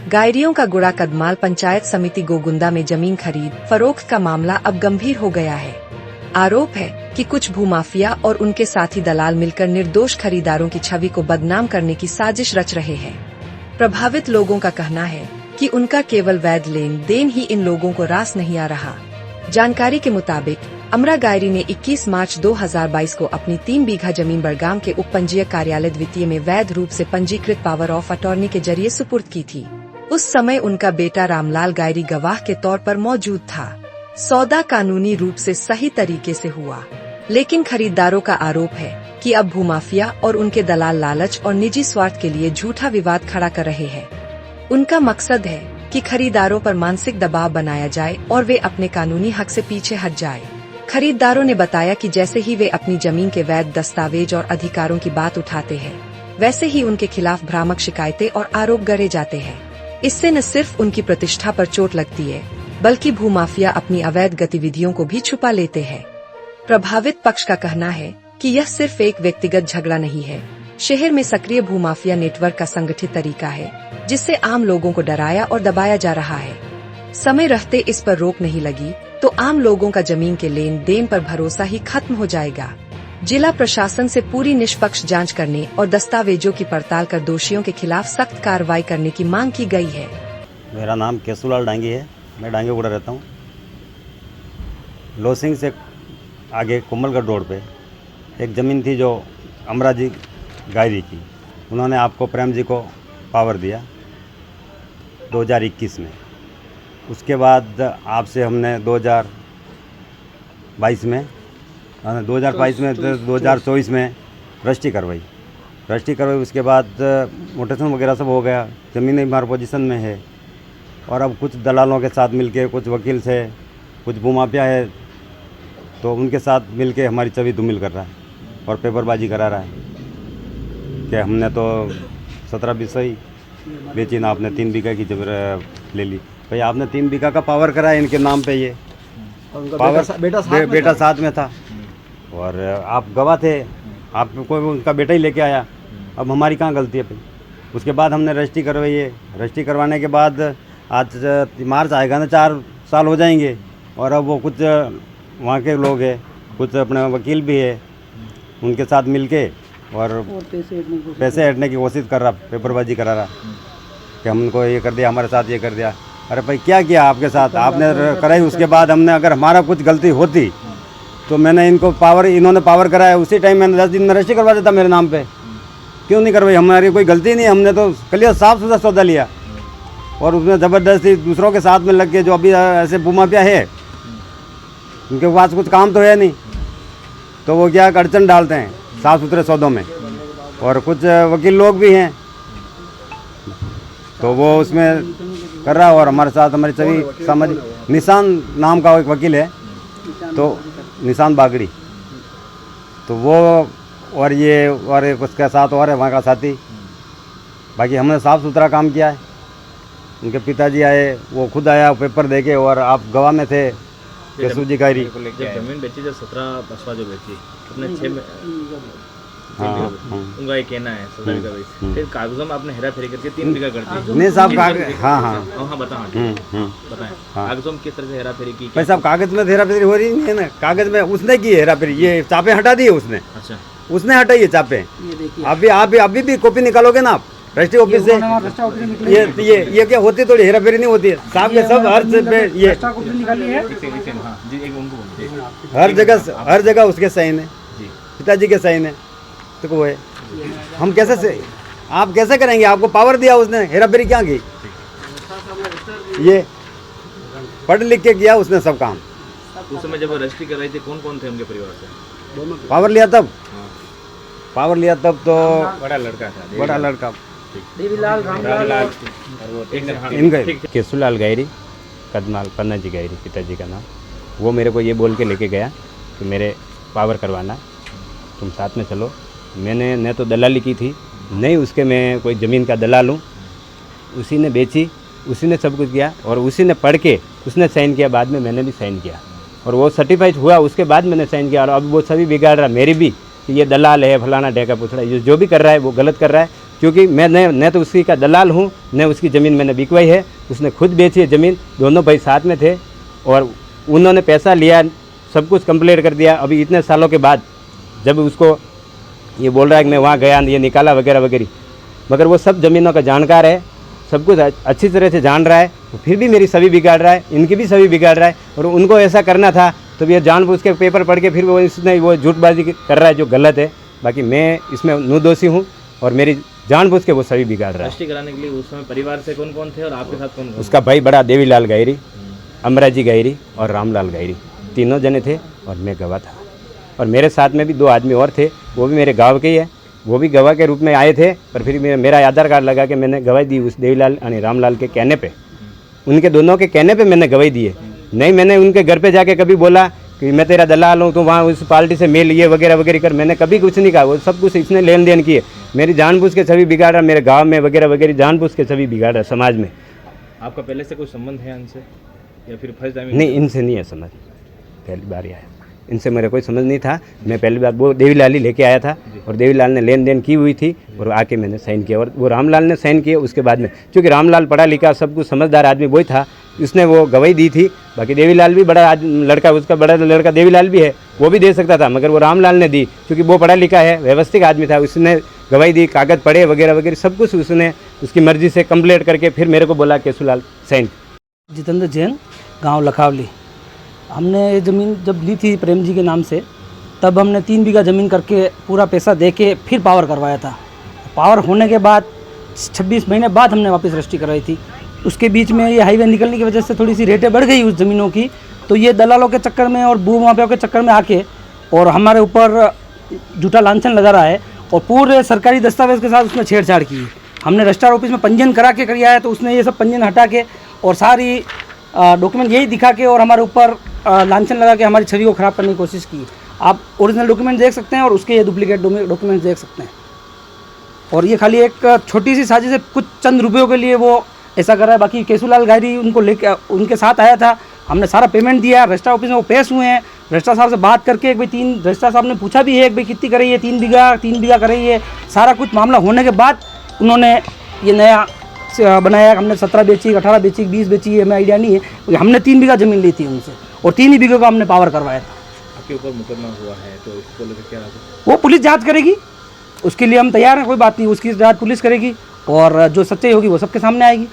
गायरियों का गुड़ा कदमाल पंचायत समिति गोगुंदा में जमीन खरीद फरोख्त का मामला अब गंभीर हो गया है। आरोप है कि कुछ भूमाफिया और उनके साथी दलाल मिलकर निर्दोष खरीदारों की छवि को बदनाम करने की साजिश रच रहे हैं। प्रभावित लोगों का कहना है कि उनका केवल वैध लेन देन ही इन लोगों को रास नहीं आ रहा। जानकारी के मुताबिक अमरा गायरी ने 21 मार्च 2022 को अपनी 3 बीघा जमीन बड़गाम के उप पंजीयक कार्यालय द्वितीय में वैध रूप से पंजीकृत पावर ऑफ अटॉर्नी के जरिए सुपुर्द की थी। उस समय उनका बेटा रामलाल गायरी गवाह के तौर पर मौजूद था। सौदा कानूनी रूप से सही तरीके से हुआ, लेकिन खरीदारों का आरोप है कि अब भूमाफिया और उनके दलाल लालच और निजी स्वार्थ के लिए झूठा विवाद खड़ा कर रहे हैं। उनका मकसद है कि खरीदारों पर मानसिक दबाव बनाया जाए और वे अपने कानूनी हक से पीछे हट जाए। खरीदारों ने बताया कि जैसे ही वे अपनी जमीन के वैध दस्तावेज और अधिकारों की बात उठाते हैं, वैसे ही उनके खिलाफ भ्रामक शिकायतें और आरोप गढ़े जाते हैं। इससे न सिर्फ उनकी प्रतिष्ठा पर चोट लगती है, बल्कि भूमाफिया अपनी अवैध गतिविधियों को भी छुपा लेते हैं। प्रभावित पक्ष का कहना है कि यह सिर्फ एक व्यक्तिगत झगड़ा नहीं है, शहर में सक्रिय भूमाफिया नेटवर्क का संगठित तरीका है, जिससे आम लोगों को डराया और दबाया जा रहा है। समय रहते इस पर रोक नहीं लगी तो आम लोगों का जमीन के लेन देन पर भरोसा ही खत्म हो जाएगा। जिला प्रशासन से पूरी निष्पक्ष जांच करने और दस्तावेजों की पड़ताल कर दोषियों के खिलाफ सख्त कार्रवाई करने की मांग की गई है। मेरा नाम केशुलाल डांगी है, मैं डांगीगुड़ा रहता हूँ। लोसिंग से आगे कोमलगढ़ रोड पे एक ज़मीन थी जो अमरा जी गायरी की, उन्होंने आपको प्रेम जी को पावर दिया 2021 में। उसके बाद आपसे हमने 2022 में 2024 में रजिस्ट्री करवाई। उसके बाद मोटेशन वगैरह सब हो गया, ज़मीन हमारे पोजीशन में है। और अब कुछ दलालों के साथ मिलके, कुछ वकील से, कुछ भूमाफिया है, तो उनके साथ मिलके हमारी छवि धूमिल कर रहा है और पेपरबाजी करा रहा है कि हमने तो 17-20 ही बेची ना, आपने 3 बीघा की जमीन ले ली। भाई आपने 3 बीघा का पावर कराया इनके नाम पे, ये पावर बेटा साथ में था और आप गवाह थे, आपको उनका बेटा ही लेके आया। अब हमारी कहाँ गलती है भाई? उसके बाद हमने रजिस्ट्री करवाई है। रजिस्ट्री करवाने के बाद आज मार्च आएगा ना, 4 साल हो जाएंगे। और अब वो कुछ वहाँ के लोग हैं, कुछ अपने वकील भी है, उनके साथ मिलके और पैसे हटने की कोशिश कर रहा, पेपरबाजी करा रहा कि हमको ये कर दिया, हमारे साथ ये कर दिया। अरे भाई क्या किया आपके साथ? आपने कराई, उसके बाद हमने, अगर हमारा कुछ गलती होती तो मैंने इन्होंने पावर कराया, उसी टाइम मैंने 10 दिन में रजिस्ट्री करवा देता मेरे नाम पे। क्यों नहीं करवाई? हमारी कोई गलती नहीं, हमने तो क्लियर साफ सुथरा सौदा लिया। और उसमें ज़बरदस्ती दूसरों के साथ में लग के, जो अभी ऐसे भूमाफिया है, उनके पास कुछ काम तो है नहीं, तो वो क्या अड़चन डालते हैं साफ सुथरे सौदों में। और कुछ वकील लोग भी हैं, तो वो उसमें कर रहा है। और हमारे साथ हमारी छवि समझ, निशान नाम का एक वकील है, तो निशान बागड़ी, तो वो और ये और एक उसके साथ और है वहाँ का साथी। बाकी हमने साफ़ सुथरा काम किया है। उनके पिताजी आए, वो खुद आया पेपर देके, और आप गवाह में थे केशव जी गायरी। जमीन बेची जो 17 पसवा जो बेची अपने 6 में, उनका ये कहना है 17 बीघा बेची। फिर कागजों में आपने हेरा फेरी करके 3 बीघा कर दी। नहीं साहब, हाँ बताएं कागजों में किस तरह से हेरा फेरी की? भाई साहब, कागज में हेरा फेरी हो रही नहीं है ना, कागज में उसने की हेरा फेरी, ये चापे हटा दिए उसने। अच्छा, उसने हटाई है चापे। अभी भी कॉपी निकालोगे ना आप रजिस्ट्री ऑफिस से, ये क्या होती, थोड़ी हेरा फेरी नहीं होती है साहब। ये सब हर जगह उसके साइन है, पिताजी के साइन है, तो वो है। हम कैसे से, आप कैसे करेंगे? आपको पावर दिया उसने, हेरा फेरी क्या की? ये पढ़ लिख के किया उसने सब काम। उस समय जब रजिस्ट्री कर रहे थे, कौन कौन थे उनके परिवार से? पावर लिया तब तो बड़ा लड़का था, इनका केशुलाल गायरी, कदमाल पन्ना जी गायरी पिताजी का नाम। वो मेरे को ये बोल के लेके गया कि मेरे पावर करवाना, तुम साथ में चलो। मैंने न तो दलाली की थी, नहीं उसके मैं कोई ज़मीन का दलाल हूँ। उसी ने बेची, उसी ने सब कुछ किया, और उसी ने पढ़ के उसने साइन किया। बाद में मैंने भी साइन किया, और वो सर्टिफाइड हुआ, उसके बाद मैंने साइन किया। और अब वो सभी बिगाड़ रहा, मेरी भी, कि ये दलाल है, फलाना ढेका पुछड़ा, जो भी कर रहा है वो गलत कर रहा है। क्योंकि मैं न तो उसी का दलाल हूँ, न उसकी ज़मीन मैंने बिकवाई है, उसने खुद बेची है ज़मीन। दोनों भाई साथ में थे और उन्होंने पैसा लिया, सब कुछ कंप्लीट कर दिया। अभी इतने सालों के बाद जब उसको ये बोल रहा है कि मैं वहाँ गया, ये निकाला वगैरह वगैरह, मगर वो सब ज़मीनों का जानकार है, सब कुछ अच्छी तरह से जान रहा है, तो फिर भी मेरी सभी बिगाड़ रहा है, इनकी भी सभी बिगाड़ रहा है। और उनको ऐसा करना था तो ये जानबूझ के पेपर पढ़ के फिर वो इसने वो झूठबाजी कर रहा है जो गलत है। बाकी मैं इसमें निर्दोषी हूँ और मेरी जानबूझ के वो सभी बिगाड़ रहा है। रजिस्ट्री कराने के लिए उस समय परिवार से कौन कौन थे और आपके साथ कौन कौन? उसका भाई बड़ा देवीलाल गायरी, अमराजी गायरी और रामलाल गायरी, तीनों जने थे और मैं गवाह था। और मेरे साथ में भी 2 आदमी और थे, वो भी मेरे गाँव के ही है, वो भी गवाह के रूप में आए थे। पर फिर मेरा आधार कार्ड लगा के मैंने गवाही दी उस देवीलाल यानी रामलाल के कहने पे, उनके दोनों के कहने पे मैंने गवाही दी है। नहीं मैंने उनके घर पे जाके कभी बोला कि मैं तेरा दलाल हूँ तो वहाँ उस पार्टी से मेल लिए वगैरह वगैरह कर, मैंने कभी कुछ नहीं कहा। वो सब कुछ इसने लेन देन किए, मेरी जानबूझ के छवि बिगाड़ रहा, मेरे गाँव में वगैरह वगैरह जानबूझ के छवि बिगाड़ रहा समाज में। आपका पहले से कोई संबंध है इनसे या फिर फर्स्ट टाइम? नहीं, इनसे नहीं है समझ, पहली बार आया, इनसे मेरा कोई समझ नहीं था। मैं पहली बार वो देवीलाल ही लेके आया था और देवीलाल ने लेन देन की हुई थी और आके मैंने साइन किया और वो रामलाल ने साइन किया उसके बाद में। क्योंकि रामलाल पढ़ा लिखा सब कुछ समझदार आदमी वही था, उसने वो गवाही दी थी। बाकी देवीलाल भी बड़ा लड़का, उसका बड़ा लड़का देवीलाल भी है, वो भी दे सकता था, मगर वो रामलाल ने दी क्योंकि वो पढ़ा लिखा है, व्यवस्थित आदमी था, उसने गवाही दी, कागज़ पढ़े वगैरह वगैरह सब कुछ उसने उसकी मर्जी से कंप्लीट करके फिर मेरे को बोला केशुलाल साइन। जितेंद्र जैन, गांव लखावली। हमने ये ज़मीन जब ली थी प्रेम जी के नाम से, तब हमने 3 बीघा ज़मीन करके पूरा पैसा दे के फिर पावर करवाया था। पावर होने के बाद 26 महीने बाद हमने वापस रजिस्ट्री करवाई थी। उसके बीच में ये हाईवे निकलने की वजह से थोड़ी सी रेटें बढ़ गई उस ज़मीनों की, तो ये दलालों के चक्कर में और भू माफियाओं के चक्कर में आके और हमारे ऊपर झूठा लांछन लगा रहा है और पूरे सरकारी दस्तावेज के साथ उसने छेड़छाड़ की। हमने रजिस्ट्रार ऑफिस में पंजीयन करा के किया है, तो उसने ये सब पंजीयन हटा के और सारी डॉक्यूमेंट यही दिखा के और हमारे ऊपर लांछन लगा के हमारी छवि को ख़राब करने की कोशिश की। आप ओरिजिनल डॉक्यूमेंट देख सकते हैं और उसके ये डुप्लीकेट डॉक्यूमेंट देख सकते हैं। और ये खाली एक छोटी सी साजिश है, कुछ चंद रुपयों के लिए वो ऐसा कर रहा है। बाकी केशुलाल गायरी उनको लेके उनके साथ आया था, हमने सारा पेमेंट दिया, रजिस्ट्रार ऑफिस में वो पेश हुए हैं। रजिस्ट्रार साहब से बात करके एक भाई 3 रजिस्ट्रार साहब ने पूछा भी है कि भाई कितनी कर रही है, 3 बीघा कर रही है। सारा कुछ मामला होने के बाद उन्होंने ये नया बनाया। हमने 17 बेची, 18 बेची, 20 बेची, हमें आइडिया नहीं है, क्योंकि हमने 3 बीघा ज़मीन ली थी उनसे और 3 ही बीघे को हमने पावर करवाया था। आपके ऊपर मुकदमा हुआ है तो इसको लेकर क्या? वो पुलिस जांच करेगी, उसके लिए हम तैयार हैं, कोई बात नहीं, उसकी जांच पुलिस करेगी और जो सच्चाई होगी वो सबके सामने आएगी।